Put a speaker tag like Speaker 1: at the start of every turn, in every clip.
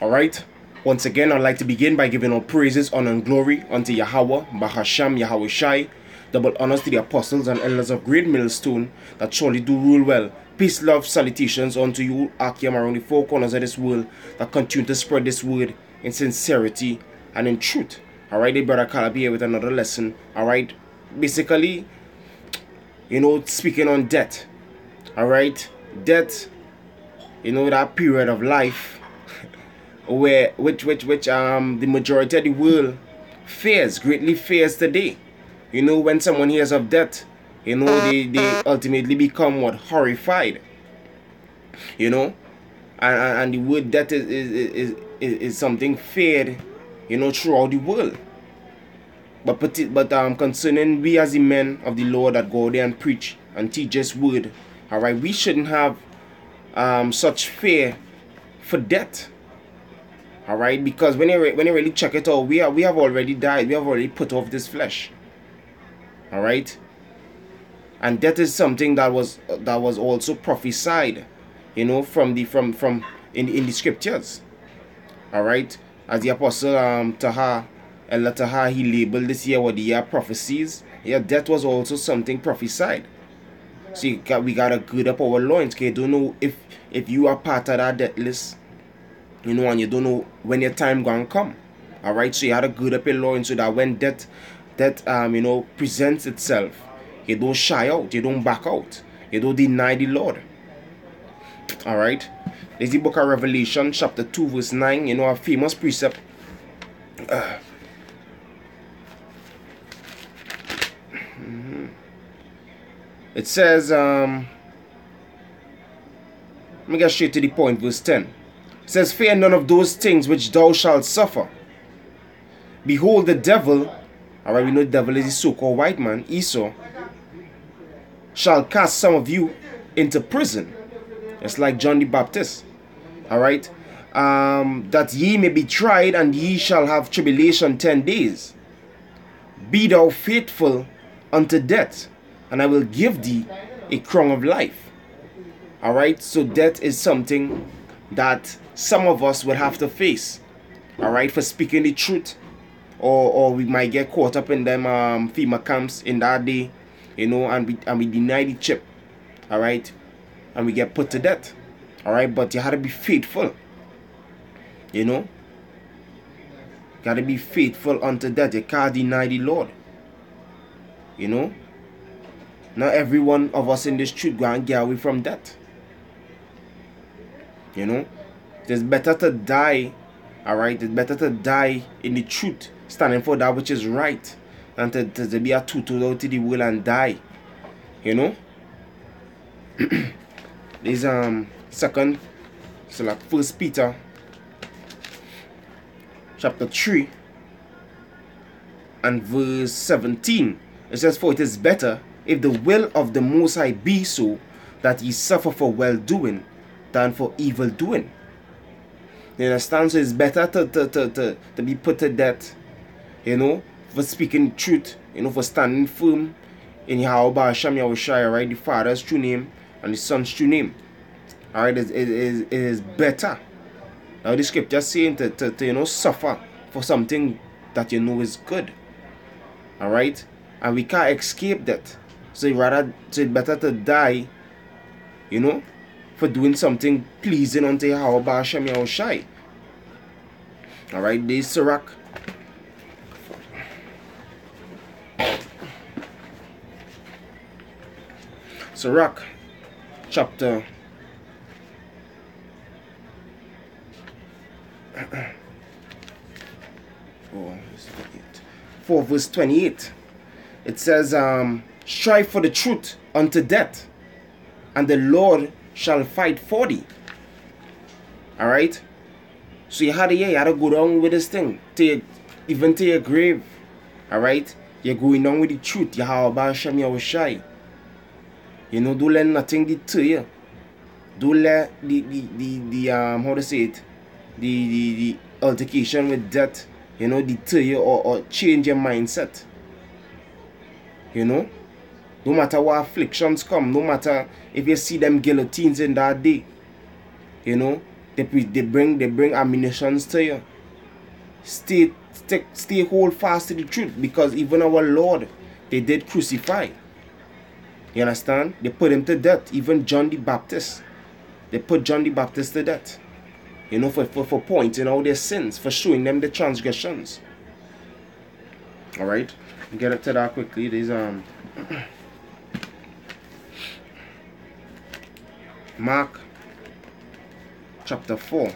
Speaker 1: Alright, once again I'd like to begin by giving all praises, honor and glory unto Yahweh, Bahasham, Yahweh Shai. Double honors to the apostles and elders of Great Millstone that surely do rule well. Peace, love, salutations unto you, Akim, around the four corners of this world that continue to spread this word in sincerity and in truth. Alright, the brother Caleb here with another lesson. Alright, basically, speaking on death. Alright, death, that period of life which the majority of the world greatly fears today. When someone hears of death, they ultimately become horrified. And the word death is something feared, throughout the world. But concerning we as the men of the Lord that go there and preach and teach His word, alright, we shouldn't have such fear for death. Alright, because when you really check it out, we have already died. We have already put off this flesh. Alright, and death is something that was also prophesied, from in the scriptures. Alright, as the apostle Elder Taha, he labeled this year what the year prophecies. Yeah, death was also something prophesied. So we gotta gird up our loins, because you don't know if you are part of that death list. And you don't know when your time gonna come. Alright, so you have to gird up your loins so that when death presents itself, you don't shy out, you don't back out, you don't deny the Lord. Alright, there's the book of Revelation, chapter 2, verse 9, a famous precept. It says, let me get straight to the point, verse 10. It says, fear none of those things which thou shalt suffer. Behold, the devil, alright, we know the devil is the so-called white man, Esau, shall cast some of you into prison. It's like John the Baptist. Alright, that ye may be tried, and ye shall have tribulation 10 days. Be thou faithful unto death, and I will give thee a crown of life. Alright, so death is something that some of us will have to face, alright, for speaking the truth, or we might get caught up in them FEMA camps in that day, and we deny the chip, alright, and we get put to death, alright. But you have to be faithful, gotta be faithful unto death. You can't deny the Lord. Not every one of us in this truth go and get away from death. It's better to die, alright, it's better to die in the truth, standing for that which is right, than to be a tutu out to the world and die. There's First Peter chapter 3 and verse 17. It says, for it is better, if the will of the Most High be so, that ye suffer for well-doing than for evil-doing. You understand? So it's better to be put to death, for speaking truth, for standing firm in Yahweh Hashem, Yahweh Shai, right? The Father's true name and the Son's true name. Alright, it is better. Now the scripture saying to suffer for something that is good. Alright? And we can't escape that. So it's better to die, for doing something pleasing unto Yahweh Hashem, Yahweh Shai. Alright, this is Sirach. Sirach chapter 4 verse 28. It says, strive for the truth unto death, and the Lord shall fight for thee. Alright, so you had to go down with this thing even to your grave. Alright, you're going down with the truth. Yahweh Hashem, Yahweh Shai. Don't let nothing deter you. Don't let the how to say it, the altercation with death, deter you or change your mindset. No matter what afflictions come, no matter if you see them guillotines in that day, them They bring ammunitions to you. Stay hold fast to the truth, because even our Lord, they did crucify. You understand? They put him to death. Even John the Baptist, they put John the Baptist to death. You know, for pointing out their sins, for showing them the transgressions. All right, get up to that quickly. There's Mark chapter 4.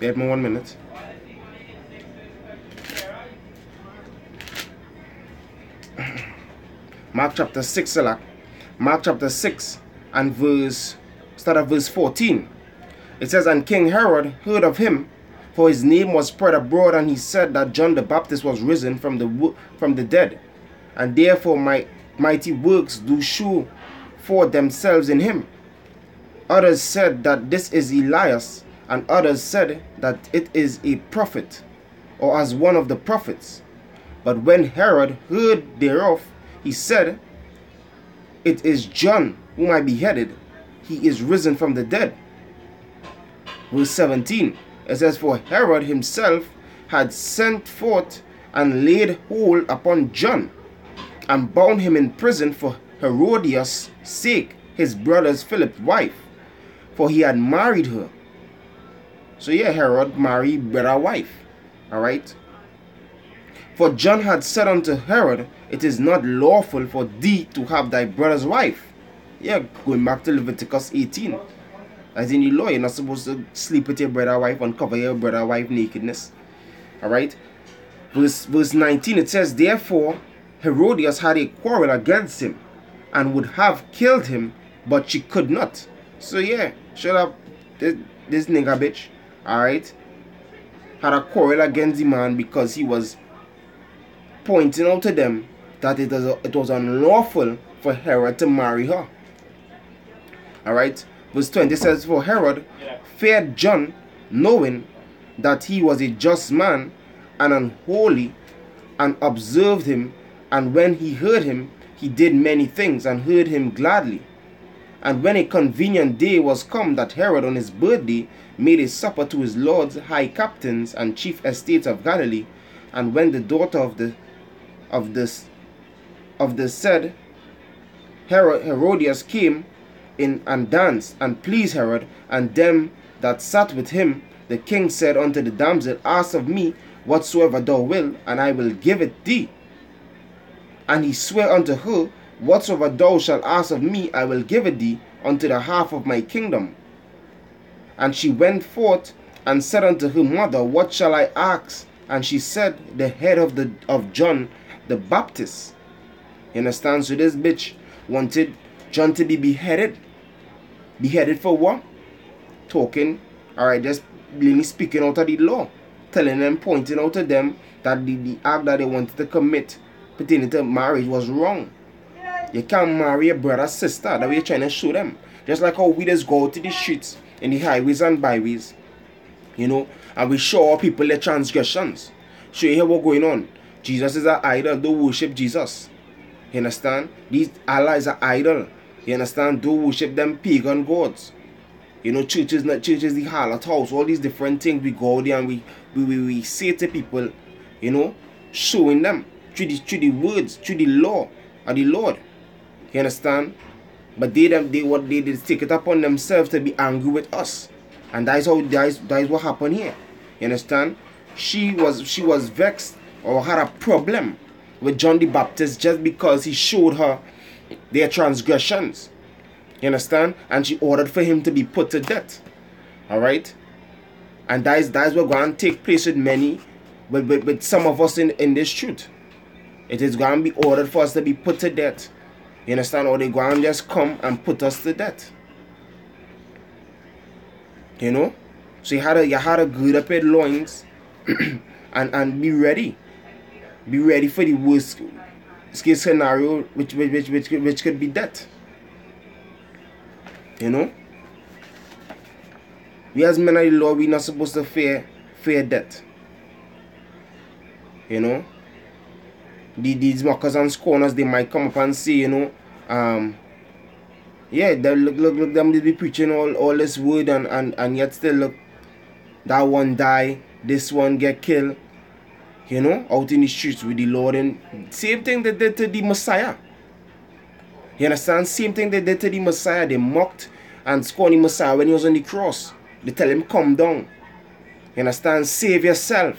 Speaker 1: Give me 1 minute. Mark chapter 6, Mark chapter 6 and start at verse 14. It says, and King Herod heard of him, for his name was spread abroad, and he said that John the Baptist was risen from the dead, and therefore mighty works do show for themselves in him. Others said that this is Elias, and others said that it is a prophet, or as one of the prophets. But when Herod heard thereof, he said, it is John whom I beheaded. He is risen from the dead. Verse 17, it says, for Herod himself had sent forth and laid hold upon John, and bound him in prison for Herodias' sake, his brother's Philip's wife, for he had married her. So yeah, Herod married brother wife. Alright. For John had said unto Herod, it is not lawful for thee to have thy brother's wife. Yeah, going back to Leviticus 18. As in the law, you're not supposed to sleep with your brother's wife and cover your brother's wife's nakedness. Alright. Verse 19, it says, therefore Herodias had a quarrel against him, and would have killed him, but she could not. So yeah, shut up, this nigga bitch. Alright, had a quarrel against the man because he was pointing out to them that it was unlawful for Herod to marry her. Alright, verse 20 says, for Herod feared John, knowing that he was a just man and unholy, and observed him, and when he heard him, he did many things, and heard him gladly. And when a convenient day was come that Herod on his birthday made a supper to his lords, high captains, and chief estates of Galilee, and when the daughter of the said Herodias came in and danced, and pleased Herod and them that sat with him, the king said unto the damsel, ask of me whatsoever thou wilt, and I will give it thee. And he sware unto her, whatsoever thou shalt ask of me, I will give it thee, unto the half of my kingdom. And she went forth and said unto her mother, what shall I ask? And she said, the head of John the Baptist. You understand? So this bitch wanted John to be beheaded. Beheaded for what? Talking, alright, just really speaking out of the law, telling them, pointing out to them that the act that they wanted to commit pertaining to marriage was wrong. You can't marry a brother, sister. That way you're trying to show them. Just like how we just go to the streets, in the highways and byways, you know, and we show our people their transgressions. Show you what's going on. Jesus is an idol. Don't worship Jesus. You understand? These Allah is an idol. You understand? Don't worship them pagan gods. You know, churches, not churches, the harlot house, all these different things. We go there and we say to people, you know, showing them through the words, through the law of the Lord. You understand? But they take it upon themselves to be angry with us, and that is what happened here. You understand? She was vexed or had a problem with John the Baptist just because he showed her their transgressions. You understand? And she ordered for him to be put to death. All right. And that is what going to take place with many, with some of us in this truth. It is going to be ordered for us to be put to death. You understand? Or they go and just come and put us to death. You know? So you had to gird up your loins and be ready. Be ready for the worst case scenario, which could be death. You know, we as men of the Lord, we're not supposed to fear death. You know, these mockers and scorners, they might come up and say, you know, yeah, they look them, they be preaching all this word, and yet still look, that one die, this one get killed, you know, out in the streets with the Lord. And same thing they did to the Messiah. You understand? Same thing they did to the Messiah. They mocked and scorned the Messiah when he was on the cross. They tell him, come down. You understand? Save yourself.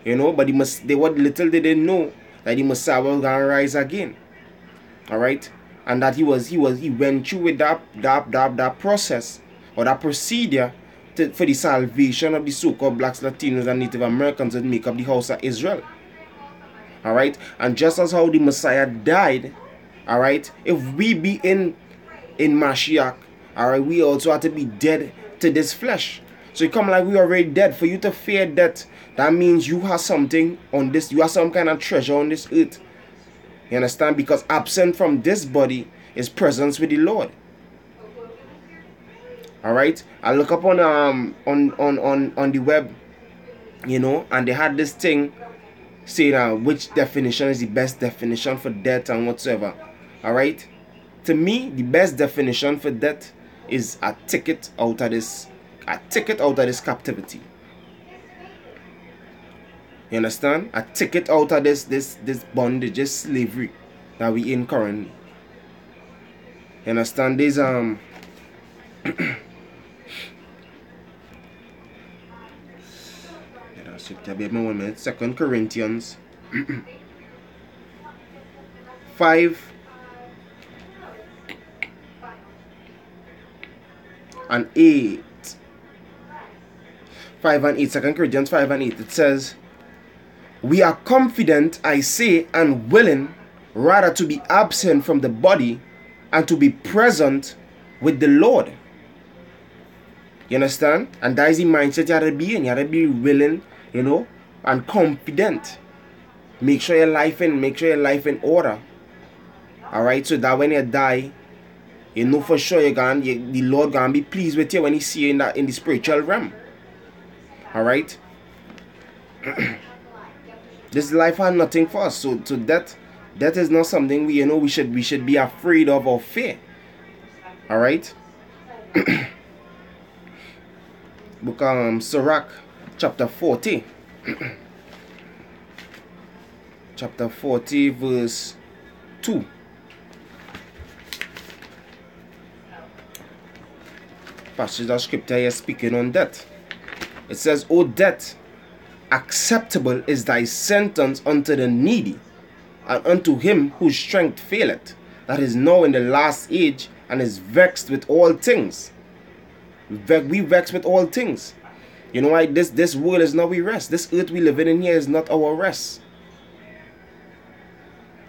Speaker 1: You know, but what little they didn't know, that the Messiah was gonna rise again. Alright? And that he went through with that process, or that procedure, for the salvation of the so-called blacks, Latinos, and Native Americans that make up the house of Israel. Alright? And just as how the Messiah died, alright, if we be in Mashiach, alright, we also have to be dead to this flesh. So you come like we already dead. For you to fear death, that means you have something on this, you have some kind of treasure on this earth. You understand? Because absent from this body is presence with the Lord. Alright? I look up on the web, you know, and they had this thing saying which definition is the best definition for death and whatsoever. Alright? To me, the best definition for death is a ticket out of this captivity. You understand? A ticket out of this bondage, this slavery that we in currently. You understand? There's Second Corinthians 5 and 8. 5 and 8. 2 Corinthians 5 and 8. It says, we are confident, I say, and willing rather to be absent from the body and to be present with the Lord. You understand? And that is the mindset you have to be in. You have to be willing, you know, and confident. Make sure your life in order. Alright, so that when you die, you know for sure the Lord gonna be pleased with you when he see you in the spiritual realm. Alright? This life has nothing for us. So that is not something we should be afraid of or fear. Alright? Book Sirach chapter 40. Chapter 40 verse 2. Passage of scripture here speaking on death. It says, O death, acceptable is thy sentence unto the needy, and unto him whose strength faileth, that is now in the last age, and is vexed with all things. We vex with all things. You know why? This world is not we rest. This earth we live in here is not our rest.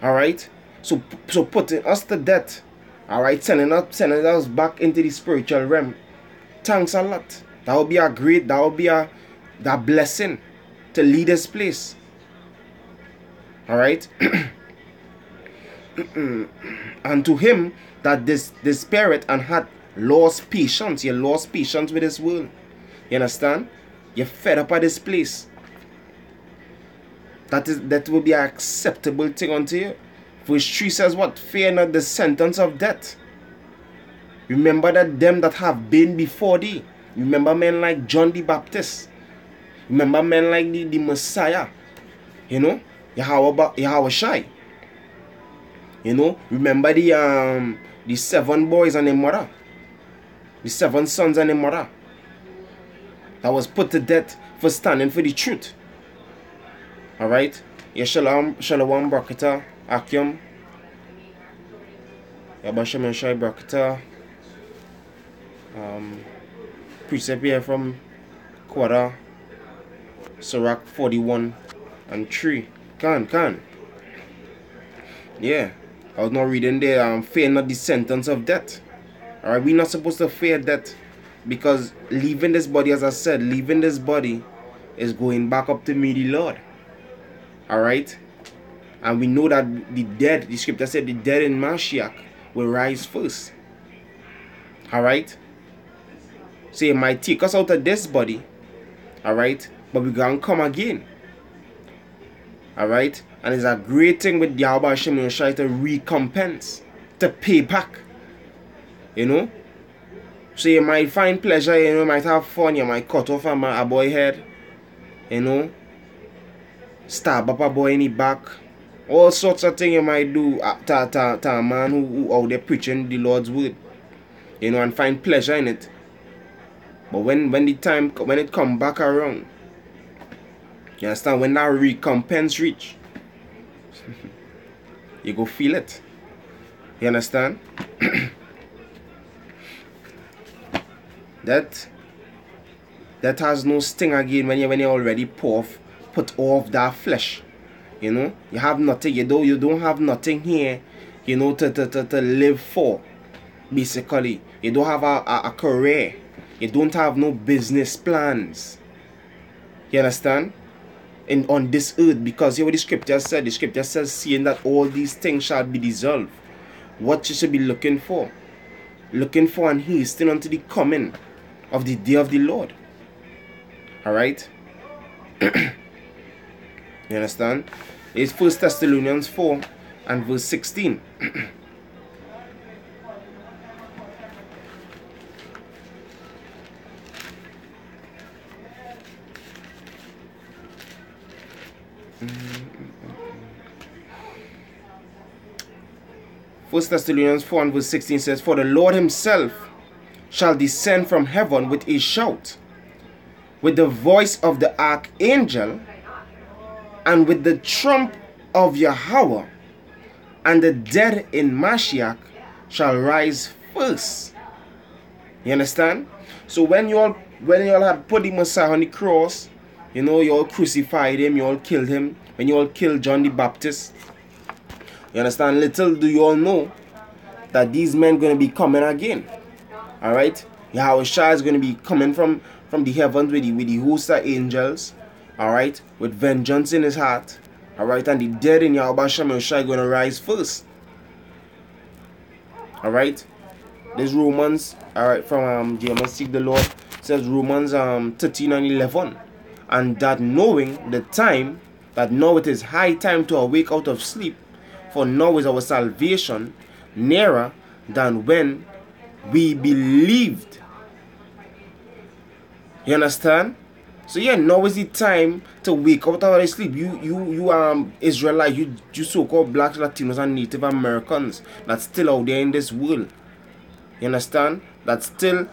Speaker 1: Alright? So putting us to death. Alright? Sending us back into the spiritual realm. Thanks a lot. That will be that blessing to lead this place. Alright? And to him that this spirit and had lost patience. You lost patience with this world. You understand? You're fed up at this place. That will be an acceptable thing unto you. Verse 3 says what? Fear not the sentence of death. Remember that them that have been before thee. Remember men like John the Baptist. Remember men like the Messiah. You know? Yahweh Shai. You know? Remember the 7 boys and their mother. The 7 sons and their mother. That was put to death for standing for the truth. Alright? Yeah, shalom brakata akyam. Yabashem Shai brakata. Precept here from Quara, Sirach 41 and 3. Can. Yeah. I was not reading there, fear not the sentence of death. Alright, we're not supposed to fear death. Because leaving this body, as I said, leaving this body is going back up to meet the Lord. Alright? And we know that the dead, the scripture said the dead in Mashiach will rise first. Alright? So it might take us out of this body. Alright? But we're going to come again. Alright? And it's a great thing with Yahweh Hashem Yoshai to recompense, to pay back. You know? So you might find pleasure, you know, you might have fun, you might cut off a boy head, you know, stab up a boy in the back, all sorts of things you might do to a man who out there preaching the Lord's word, you know, and find pleasure in it. But when it come back around, you understand, when that recompense reach, you go feel it. You understand? that has no sting again when you already put off that flesh. You know, you have nothing. You don't have nothing here, you know, to live for. Basically, you don't have a career. You don't have no business plans. You understand? On this earth, because here what the scripture said. The scripture says, seeing that all these things shall be dissolved. What you should be looking for? Looking for and hastening unto the coming of the day of the Lord. Alright? You understand? It's 1 Thessalonians 4 and verse 16. First Thessalonians 4 and verse 16 says, for the Lord himself shall descend from heaven with a shout, with the voice of the archangel, and with the trump of Yahweh, and the dead in Mashiach shall rise first. You understand? So when you all had put the Messiah on the cross, you know, you all crucified him, you all killed him. When you all killed John the Baptist, you understand? Little do you all know that these men going to be coming again. Alright? Yahweh Shai is going to be coming from the heavens with the host of angels. Alright? With vengeance in his heart. Alright? And the dead in Yahweh Shai going to rise first. Alright? There's Romans, alright, from James Seek the Lord. It says Romans 13 and 11. And that knowing the time, that now it is high time to awake out of sleep, for now is our salvation nearer than when we believed. You understand? So yeah, now is the time to wake up out of sleep. You Israelite, you so-called blacks, Latinos, and Native Americans that's still out there in this world. You understand? That's still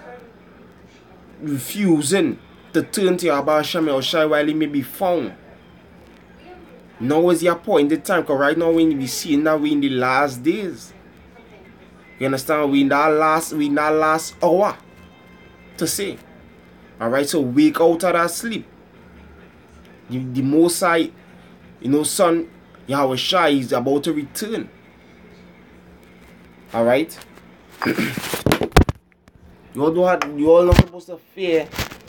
Speaker 1: refusing to turn to Yahweh Hashem Yahushai while he may be found. Now is the appointed time, because right now we be seeing that we in the last days. You understand? We in that last hour to say. Alright, so wake out of that sleep. The Most High, you know, Son Yahweh Shai is about to return. Alright? You all not supposed to fear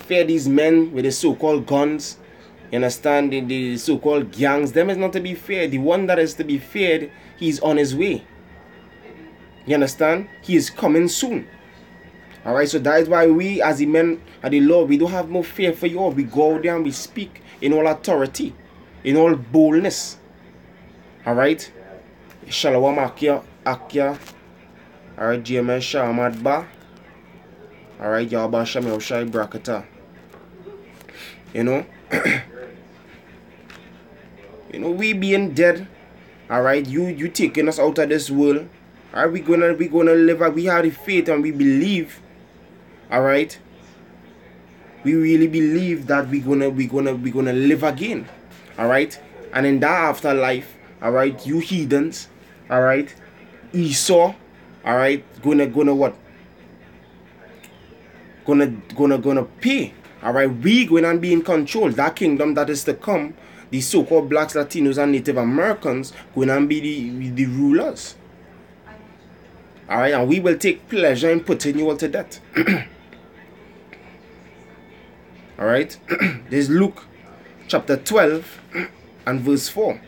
Speaker 1: these men with the so-called guns. You understand? The so-called gangs. Them is not to be feared. The one that is to be feared, he's on his way. You understand? He is coming soon. Alright, so that is why we as the men of the Lord, we don't have no fear for you all. We go out there and we speak in all authority, in all boldness. Alright? Shalom Akia. Alright, GMS Shahamad Ba. Alright, Yahweh Hashem Yahushai Brakata. You know? You know, we being dead. Alright, you taking us out of this world. Alright, we gonna live. We have the faith and we believe. Alright. We really believe that we gonna live again. Alright. And in that afterlife, alright, you heathens, alright, Esau, alright, gonna what? Gonna pay. Alright, we gonna be in control. That kingdom that is to come, the so-called blacks, Latinos, and Native Americans gonna be the rulers. Alright, and we will take pleasure in putting you all to death. Alright, there's Luke chapter 12 and verse 4.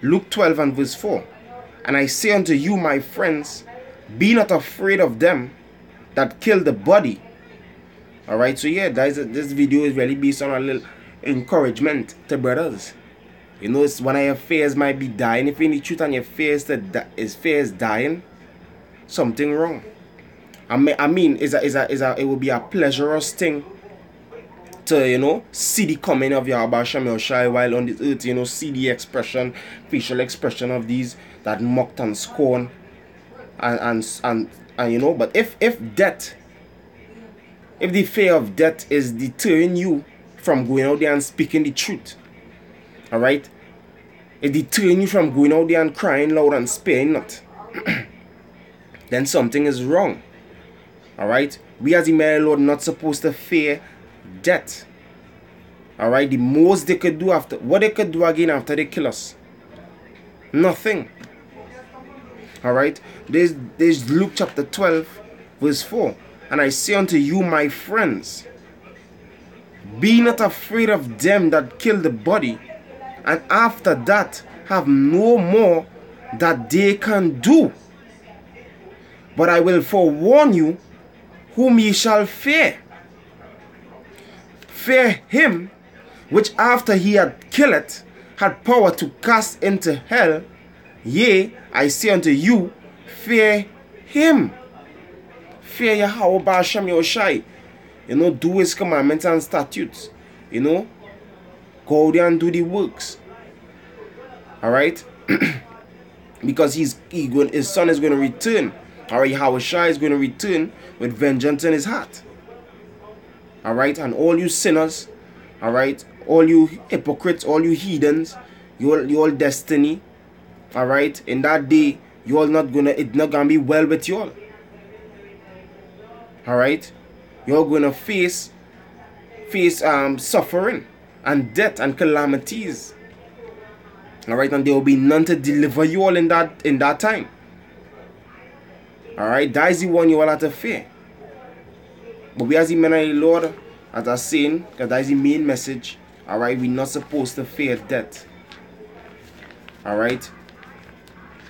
Speaker 1: Luke 12 and verse 4. And I say unto you, my friends, be not afraid of them that kill the body. Alright, so yeah, this video is really based on a little encouragement to brothers. You know, it's one of your fears might be dying. If you need truth and your fears is dying, something wrong. I mean, it will be a pleasurous thing to, you know, see the coming of Yahweh Shem Yoshai while on this earth, you know, see the expression, facial expression of these that mocked and scorn, and you know. But if death, if the fear of death is deterring you from going out there and speaking the truth, alright, it deterring you from going out there and crying loud and sparing not, then something is wrong. Alright, we as the men of the Lord are not supposed to fear death. Alright, the most they could do after, what they could do again after they kill us? Nothing. Alright, there's Luke chapter 12 verse 4. And I say unto you, my friends, be not afraid of them that kill the body, and after that have no more that they can do. But I will forewarn you whom ye shall fear. Fear him which after he had killed had power to cast into hell. Yea, I say unto you, fear him. Fear Yahweh Hashem Yoshai. You know, do his commandments and statutes. You know, go there and do the works. Alright? Because his son is going to return. Alright, Yahweh Shai is going to return with vengeance in his heart. Alright, and all you sinners, alright, all you hypocrites, all you heathens, your destiny, alright, in that day, it's not gonna be well with you all. Alright, you're gonna face suffering and death and calamities. Alright, and there will be none to deliver you all in that time. Alright, that is the one you all have to fear. But we as the men of the Lord, as I saying, because that is the main message. Alright, we're not supposed to fear death. Alright,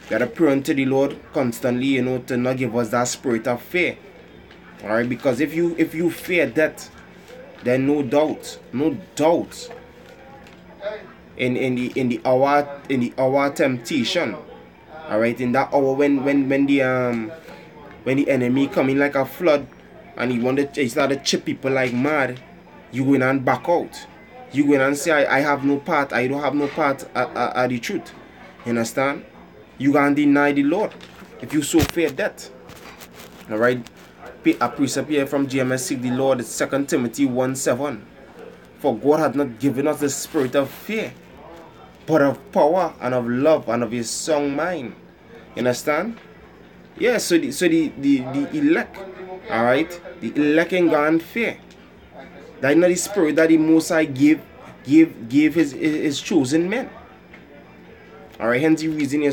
Speaker 1: we gotta pray unto the Lord constantly, you know, to not give us that spirit of fear. Alright, because if you fear death, then no doubt in the hour of temptation, alright, in that hour when the enemy come in like a flood and he started to chip people like mad, you go in and back out. You go in and say, I have no part, I don't have no part at the truth. You understand? You can't deny the Lord if you so fear death. Alright, a precept here from GMS 6, the Lord is 2 Timothy 1:7. For God hath not given us the spirit of fear, but of power and of love and of his sound mind. You understand? Yeah, so the elect, alright, the elect ain't gone fear. That is not the spirit that the Most High give his chosen men. Alright, hence the reason you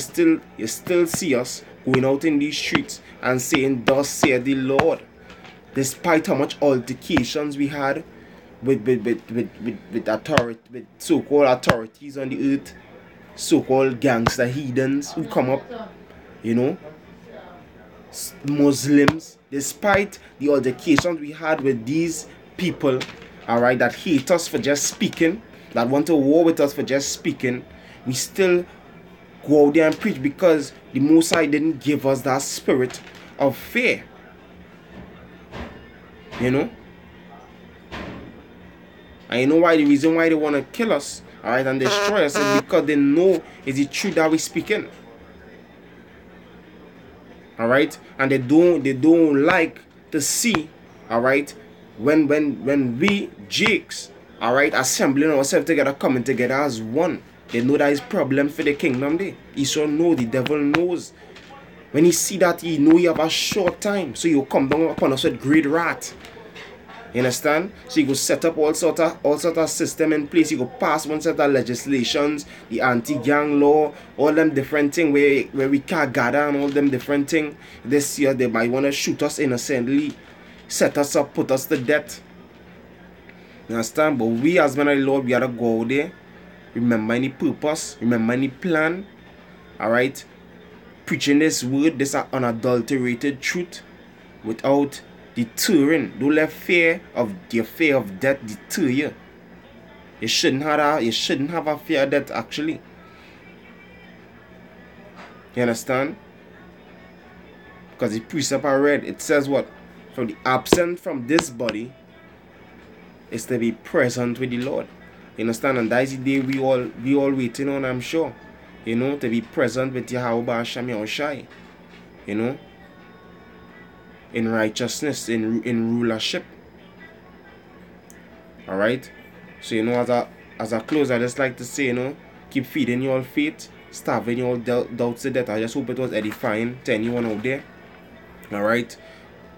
Speaker 1: still see us going out in these streets and saying, thus saith the Lord. Despite how much altercations we had with so-called authorities on the earth, so-called gangster heathens who come up, you know, Muslims, despite the altercations we had with these people, alright, that hate us for just speaking, that want to war with us for just speaking, we still go out there and preach because the Most High didn't give us that spirit of fear. You know? And you know why? The reason why they want to kill us, alright, and destroy us is because they know it's the truth that we're speaking. Alright? And they don't like to see, alright, when we Jakes, alright, assembling ourselves together, coming together as one. They know that is problem for the kingdom there. He so know, the devil knows. When he see that, he know he have a short time. So he'll come down upon us with great wrath. You understand? So he go set up all sort of system in place. He go pass one set of legislations, the anti-gang law, all them different things where we can't gather and all them different things. This year they might want to shoot us innocently, set us up, put us to death. You understand? But we as men of the Lord, we gotta go out there, remember any purpose, remember any plan. Alright? Preaching this word, this unadulterated truth, without deterring. Don't let fear of death deter you. You shouldn't have a fear of death, actually. You understand? Because the precept I read, it says what? For the absent from this body is to be present with the Lord. You understand? And that is the day we all waiting on, I'm sure. You know, to be present with Yahweh Hashem Yahushai. You know, in righteousness, in rulership. Alright? So, you know, as I close, I just like to say, you know, keep feeding your faith, starving your doubts to death. I just hope it was edifying to anyone out there. Alright?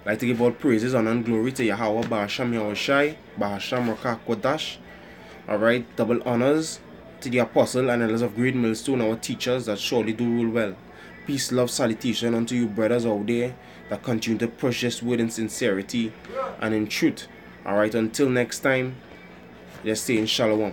Speaker 1: I'd like to give all praises, honor, and glory to Yahweh Ba'asham Yahushai, Ba'asham Rakah Kodash. Alright? Double honors to the apostle and elders of Great Millstone, our teachers that surely do rule well. Peace, love, salutation unto you brothers out there that continue to push this word in sincerity and in truth. Alright, until next time, just stay in Shalom.